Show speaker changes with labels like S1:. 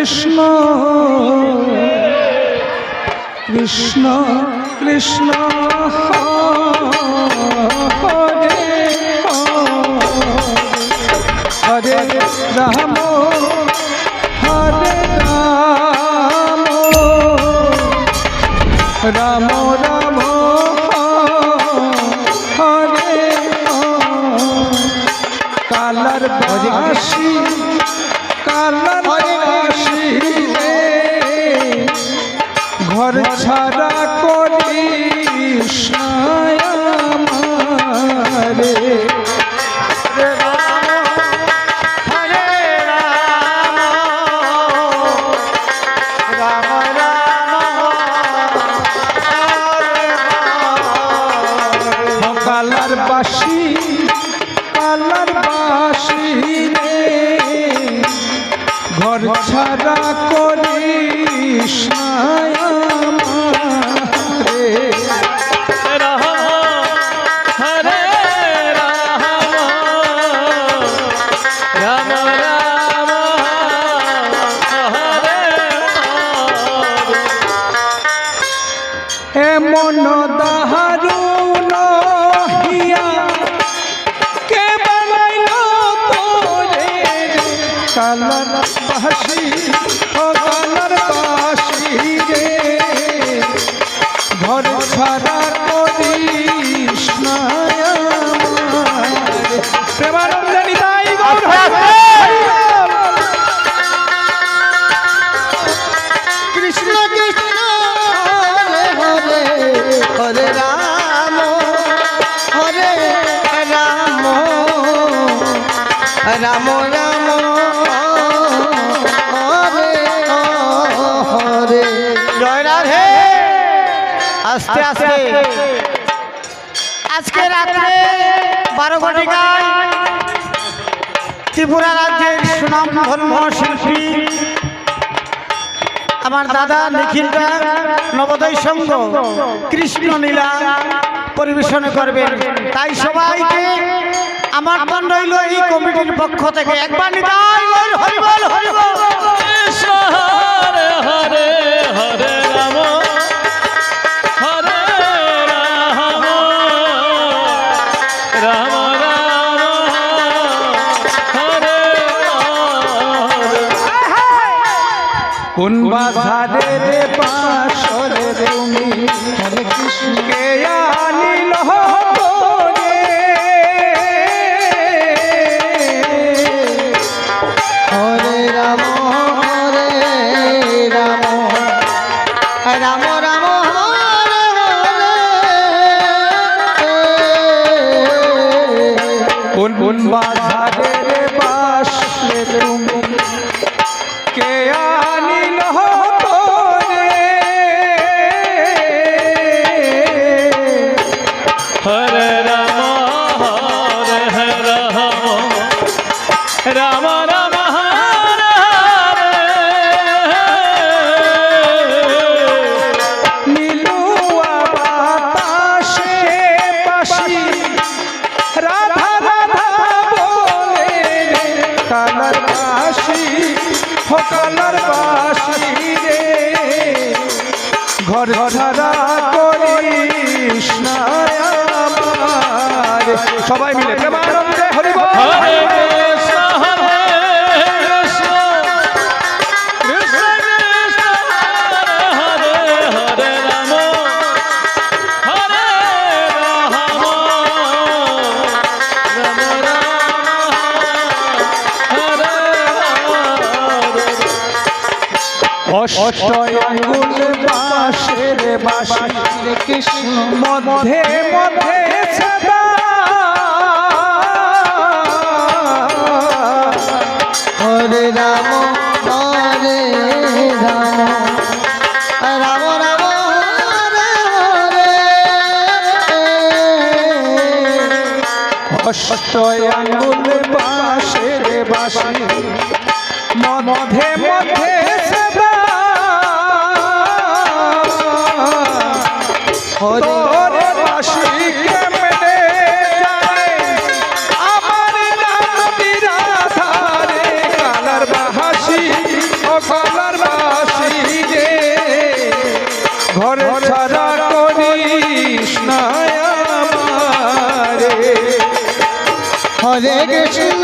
S1: কৃষ্ণ কৃষ্ণ কৃষ্ণ হরে হরে রাম হরে রাম রাম রাম হরে colour বাসি colour বাসি রে ঘর ছাড়া করিস আমারে কালার বাসি রে ঘর ছাড়া করিস আমারে
S2: হরে রাম রাম রাম হরে
S1: এমন দারুণ হিয়া কে বানাইল তোরে কালার বাসি ও কালার বাসি রে ঘর ছাড়া করিস না আমারে প্রেমানন্দে নিতাই গৌর
S3: কৃষ্ণ কৃষ্ণ হরে হরে হরে রাম হরে রাম রাম রাম হরে হরে জয় রাধে। আস্তে আস্তে আজকে রাত্রে 12 ঘটিকায় ত্রিপুরা রাজ্যের সুনামধন্য শিল্পী আমার দাদা নিখিল নবোদয় সংঘ কৃষ্ণ লীলা পরিবেশন করবেন। তাই সবাইকে আমার মন রইল এই কমিটির পক্ষ থেকে একবার নিতাই গৌর হরি বল হরি বল।
S2: কৃষ্ণ হরে হরে হরে রাম হরে রাম রাম রাম হরে
S1: কোন বাজারে রে পাশরে তুমি হরে কৃষ্ণকে আনিল তোরে
S3: হরে রাম হরে রাম রাম রাম হরে হরে।
S1: কোন বাজারে রে পাশরে তুমি কে আনিল তোরে
S2: হরে রাম রাম রাম হরে
S1: নীলুয়া বাতাসে বাসি রাধা রাধা বলে রে কালার বাসি হো কালার বাসি রে ঘর ছাড়া করিস না আমারে সবাই মিলে প্রেমানন্দে হরি বল
S2: হরে কৃষ্ণ হরে কৃষ্ণ কৃষ্ণ কৃষ্ণ হরে হরে রাম হরে রাম রাম রাম হরে
S1: অষ্ট আঙ্গুল বাঁশের বাঁশি কৃষ্ণ মধ্যে মধ্যে সদা
S3: হরে রাম হরে রাম রাম রাম হরে হরে।
S1: অষ্ট আঙ্গুল বাঁশের বাঁশি মধ্যে মধ্যে সদা তোর বাঁশি কেমনে জানে আমার নাম বিরাধারে কালার বাহাসি ও কালার হরে কৃষ্ণ